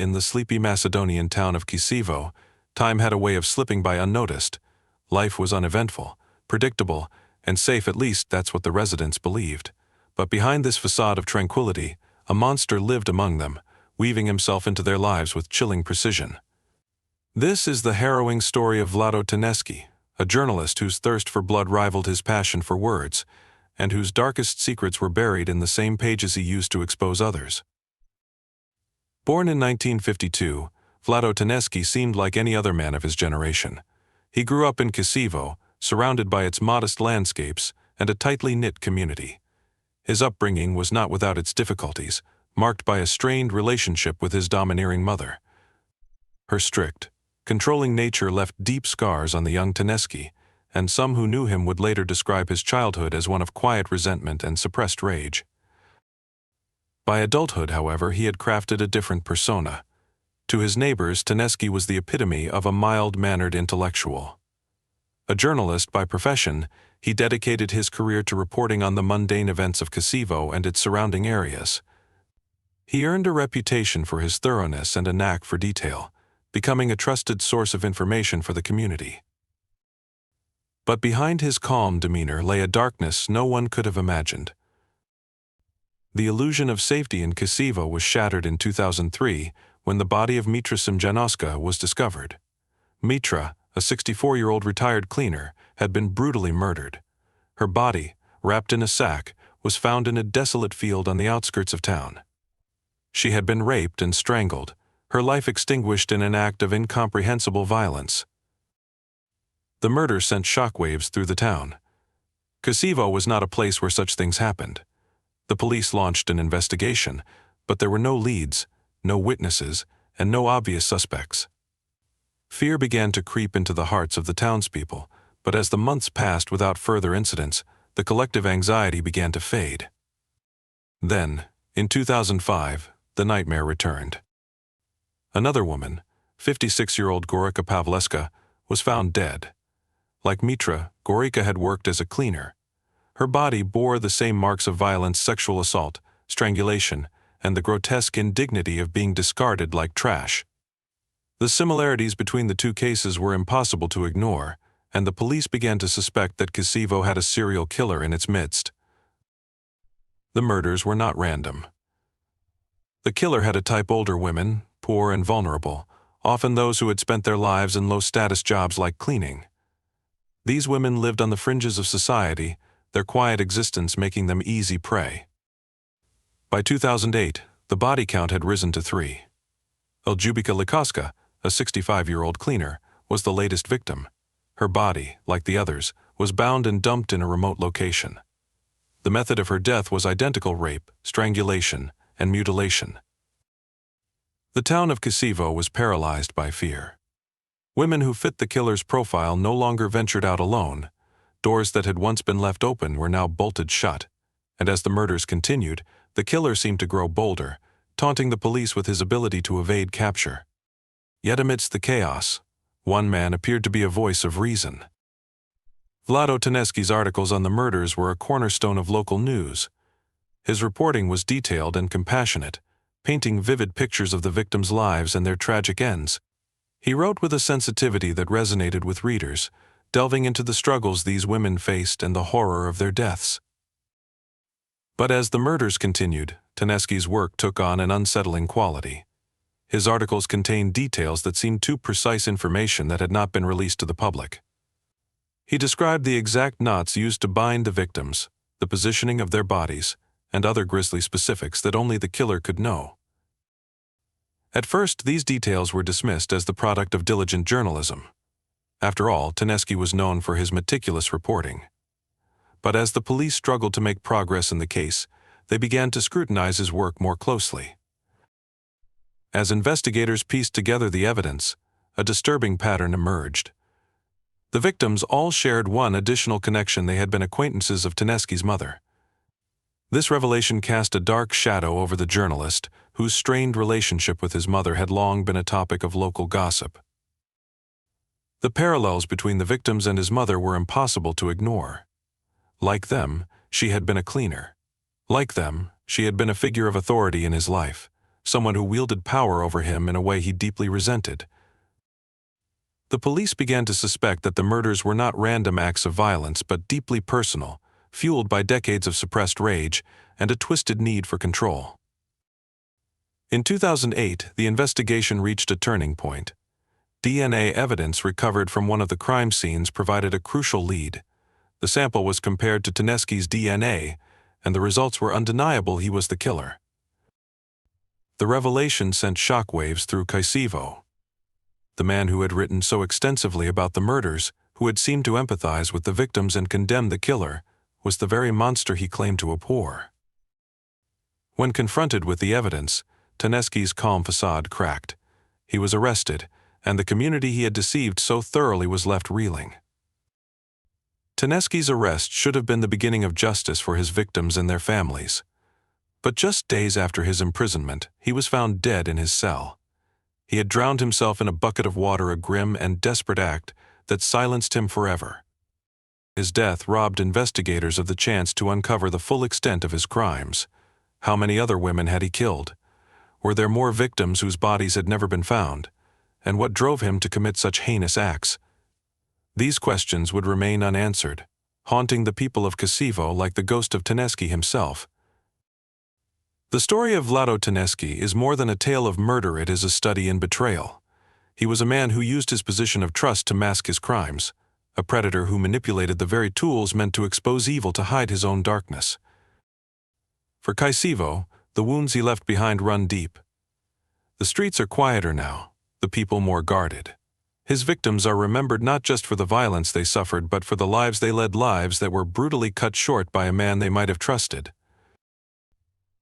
In the sleepy Macedonian town of Kisevo, time had a way of slipping by unnoticed. Life was uneventful, predictable, and safe, at least that's what the residents believed. But behind this facade of tranquility, a monster lived among them, weaving himself into their lives with chilling precision. This is the harrowing story of Vlado Tennessky, a journalist whose thirst for blood rivaled his passion for words, and whose darkest secrets were buried in the same pages he used to expose others. Born in 1952, Vlado Tennessky seemed like any other man of his generation. He grew up in Kisevo, surrounded by its modest landscapes and a tightly knit community. His upbringing was not without its difficulties, marked by a strained relationship with his domineering mother. Her strict, controlling nature left deep scars on the young Tennessky, and some who knew him would later describe his childhood as one of quiet resentment and suppressed rage. By adulthood, however, he had crafted a different persona. To his neighbors, Tennessky was the epitome of a mild-mannered intellectual. A journalist by profession, he dedicated his career to reporting on the mundane events of Kisevo and its surrounding areas. He earned a reputation for his thoroughness and a knack for detail, becoming a trusted source of information for the community. But behind his calm demeanor lay a darkness no one could have imagined. The illusion of safety in Kisevo was shattered in 2003 when the body of Mitra Simjanoska was discovered. Mitra, a 64-year-old retired cleaner, had been brutally murdered. Her body, wrapped in a sack, was found in a desolate field on the outskirts of town. She had been raped and strangled, her life extinguished in an act of incomprehensible violence. The murder sent shockwaves through the town. Kisevo was not a place where such things happened. The police launched an investigation, but there were no leads, no witnesses, and no obvious suspects. Fear began to creep into the hearts of the townspeople, but as the months passed without further incidents, the collective anxiety began to fade. Then, in 2005, the nightmare returned. Another woman, 56-year-old Gorika Pavleska, was found dead. Like Mitra, Gorika had worked as a cleaner. Her body bore the same marks of violence: sexual assault, strangulation, and the grotesque indignity of being discarded like trash. The similarities between the two cases were impossible to ignore, and the police began to suspect that Kisevo had a serial killer in its midst. The murders were not random. The killer had a type: older women, poor and vulnerable, often those who had spent their lives in low-status jobs like cleaning. These women lived on the fringes of society, their quiet existence making them easy prey. By 2008, the body count had risen to 3. Ljubika Likoska, a 65-year-old cleaner, was the latest victim. Her body, like the others, was bound and dumped in a remote location. The method of her death was identical: rape, strangulation, and mutilation. The town of Kisevo was paralyzed by fear. Women who fit the killer's profile no longer ventured out alone. Doors that had once been left open were now bolted shut, and as the murders continued, the killer seemed to grow bolder, taunting the police with his ability to evade capture. Yet amidst the chaos, one man appeared to be a voice of reason. Vlado Tennessky's articles on the murders were a cornerstone of local news. His reporting was detailed and compassionate, painting vivid pictures of the victims' lives and their tragic ends. He wrote with a sensitivity that resonated with readers, delving into the struggles these women faced and the horror of their deaths. But as the murders continued, Tennessky's work took on an unsettling quality. His articles contained details that seemed too precise: information that had not been released to the public. He described the exact knots used to bind the victims, the positioning of their bodies, and other grisly specifics that only the killer could know. At first, these details were dismissed as the product of diligent journalism. After all, Tennessky was known for his meticulous reporting. But as the police struggled to make progress in the case, they began to scrutinize his work more closely. As investigators pieced together the evidence, a disturbing pattern emerged. The victims all shared one additional connection: they had been acquaintances of Tennessky's mother. This revelation cast a dark shadow over the journalist, whose strained relationship with his mother had long been a topic of local gossip. The parallels between the victims and his mother were impossible to ignore. Like them, she had been a cleaner. Like them, she had been a figure of authority in his life, someone who wielded power over him in a way he deeply resented. The police began to suspect that the murders were not random acts of violence but deeply personal, fueled by decades of suppressed rage and a twisted need for control. In 2008, the investigation reached a turning point. DNA evidence recovered from one of the crime scenes provided a crucial lead. The sample was compared to Tedeschi's DNA, and the results were undeniable. He was the killer. The revelation sent shockwaves through Kisevo. The man who had written so extensively about the murders, who had seemed to empathize with the victims and condemn the killer, was the very monster he claimed to abhor. When confronted with the evidence, Tedeschi's calm facade cracked. He was arrested, and the community he had deceived so thoroughly was left reeling. Tedeschi's arrest should have been the beginning of justice for his victims and their families. But just days after his imprisonment, he was found dead in his cell. He had drowned himself in a bucket of water, a grim and desperate act that silenced him forever. His death robbed investigators of the chance to uncover the full extent of his crimes. How many other women had he killed? Were there more victims whose bodies had never been found? And what drove him to commit such heinous acts? These questions would remain unanswered, haunting the people of Kisevo like the ghost of Tedeschi himself. The story of Vlado Tedeschi is more than a tale of murder. It is a study in betrayal. He was a man who used his position of trust to mask his crimes, a predator who manipulated the very tools meant to expose evil to hide his own darkness. For Kisevo, the wounds he left behind run deep. The streets are quieter now, the people more guarded. His victims are remembered not just for the violence they suffered but for the lives they led, lives that were brutally cut short by a man they might have trusted.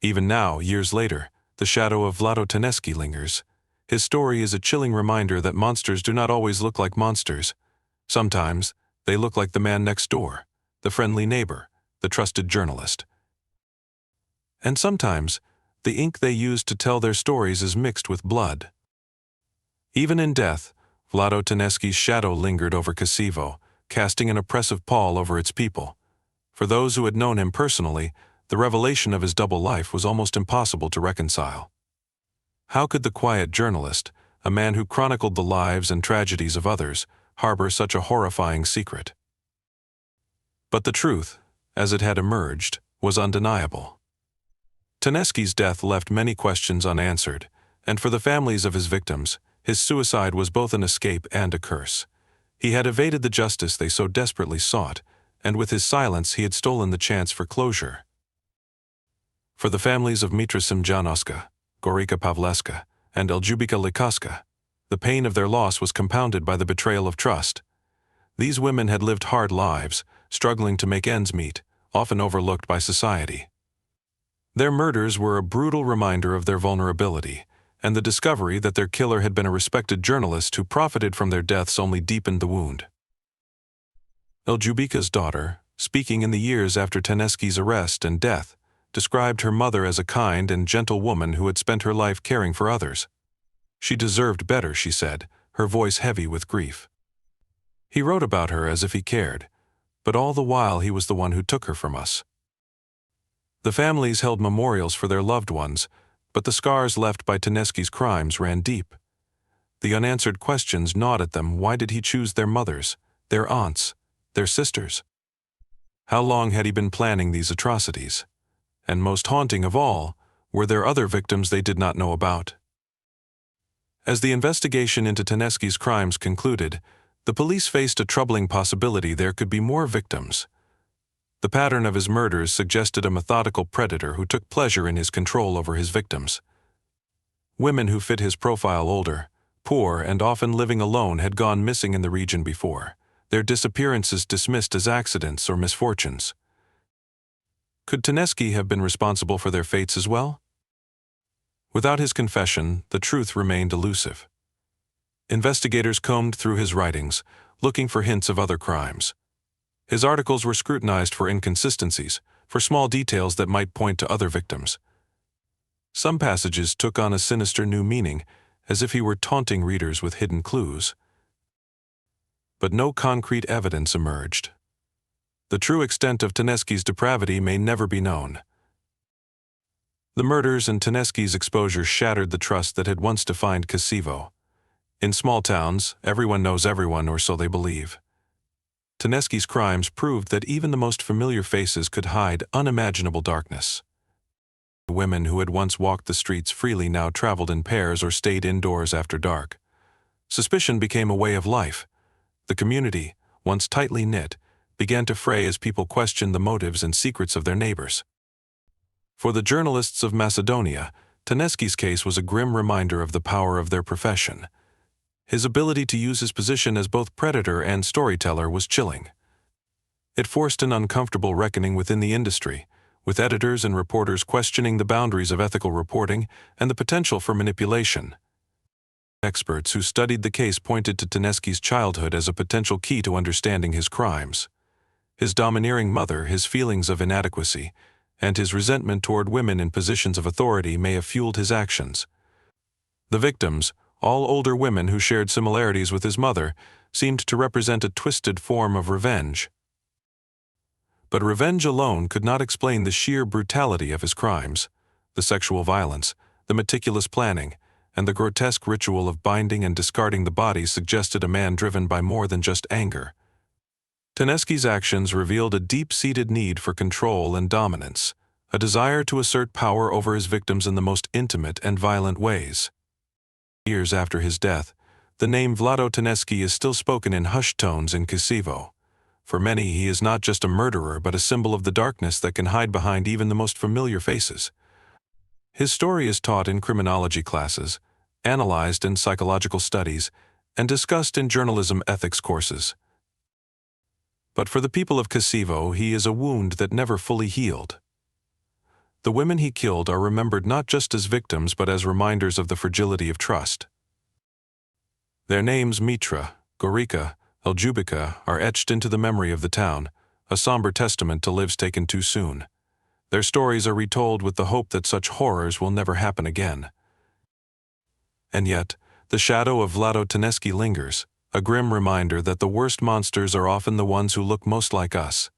Even now, years later, the shadow of Vlado Tedeschi lingers. His story is a chilling reminder that monsters do not always look like monsters. Sometimes, they look like the man next door, the friendly neighbor, the trusted journalist. And sometimes, the ink they use to tell their stories is mixed with blood. Even in death, Vlado Tedeschi's shadow lingered over Kisevo, casting an oppressive pall over its people. For those who had known him personally, the revelation of his double life was almost impossible to reconcile. How could the quiet journalist, a man who chronicled the lives and tragedies of others, harbor such a horrifying secret? But the truth, as it had emerged, was undeniable. Tedeschi's death left many questions unanswered, and for the families of his victims, his suicide was both an escape and a curse. He had evaded the justice they so desperately sought, and with his silence he had stolen the chance for closure. For the families of Mitra Simjanoska, Gorika Pavleska, and Eljubika Likaska, the pain of their loss was compounded by the betrayal of trust. These women had lived hard lives, struggling to make ends meet, often overlooked by society. Their murders were a brutal reminder of their vulnerability, and the discovery that their killer had been a respected journalist who profited from their deaths only deepened the wound. Eljubika's daughter, speaking in the years after Tedeschi's arrest and death, described her mother as a kind and gentle woman who had spent her life caring for others. She deserved better, she said, her voice heavy with grief. He wrote about her as if he cared, but all the while he was the one who took her from us. The families held memorials for their loved ones, but the scars left by Tedeschi's crimes ran deep. The unanswered questions gnawed at them. Why did he choose their mothers, their aunts, their sisters? How long had he been planning these atrocities? And most haunting of all, were there other victims they did not know about? As the investigation into Tedeschi's crimes concluded, the police faced a troubling possibility: there could be more victims. The pattern of his murders suggested a methodical predator who took pleasure in his control over his victims. Women who fit his profile, older, poor, and often living alone, had gone missing in the region before, their disappearances dismissed as accidents or misfortunes. Could Tedeschi have been responsible for their fates as well? Without his confession, the truth remained elusive. Investigators combed through his writings, looking for hints of other crimes. His articles were scrutinized for inconsistencies, for small details that might point to other victims. Some passages took on a sinister new meaning, as if he were taunting readers with hidden clues. But no concrete evidence emerged. The true extent of Tedeschi's depravity may never be known. The murders and Taneski's exposure shattered the trust that had once defined Kosovo. In small towns, everyone knows everyone, or so they believe. Taneski's crimes proved that even the most familiar faces could hide unimaginable darkness. Women who had once walked the streets freely now traveled in pairs or stayed indoors after dark. Suspicion became a way of life. The community, once tightly knit, began to fray as people questioned the motives and secrets of their neighbors. For the journalists of Macedonia, Taneski's case was a grim reminder of the power of their profession. His ability to use his position as both predator and storyteller was chilling. It forced an uncomfortable reckoning within the industry, with editors and reporters questioning the boundaries of ethical reporting and the potential for manipulation. Experts who studied the case pointed to Taneski's childhood as a potential key to understanding his crimes. His domineering mother, his feelings of inadequacy, and his resentment toward women in positions of authority may have fueled his actions. The victims, all older women who shared similarities with his mother, seemed to represent a twisted form of revenge. But revenge alone could not explain the sheer brutality of his crimes. The sexual violence, the meticulous planning, and the grotesque ritual of binding and discarding the bodies suggested a man driven by more than just anger. Taneski's actions revealed a deep-seated need for control and dominance, a desire to assert power over his victims in the most intimate and violent ways. Years after his death, the name Vlado Taneski is still spoken in hushed tones in Kosovo. For many, he is not just a murderer but a symbol of the darkness that can hide behind even the most familiar faces. His story is taught in criminology classes, analyzed in psychological studies, and discussed in journalism ethics courses. But for the people of Kosovo, he is a wound that never fully healed. The women he killed are remembered not just as victims but as reminders of the fragility of trust. Their names Mitra, Gorica, Eljubica are etched into the memory of the town, a somber testament to lives taken too soon. Their stories are retold with the hope that such horrors will never happen again. And yet, the shadow of Vlado Taneski lingers, a grim reminder that the worst monsters are often the ones who look most like us.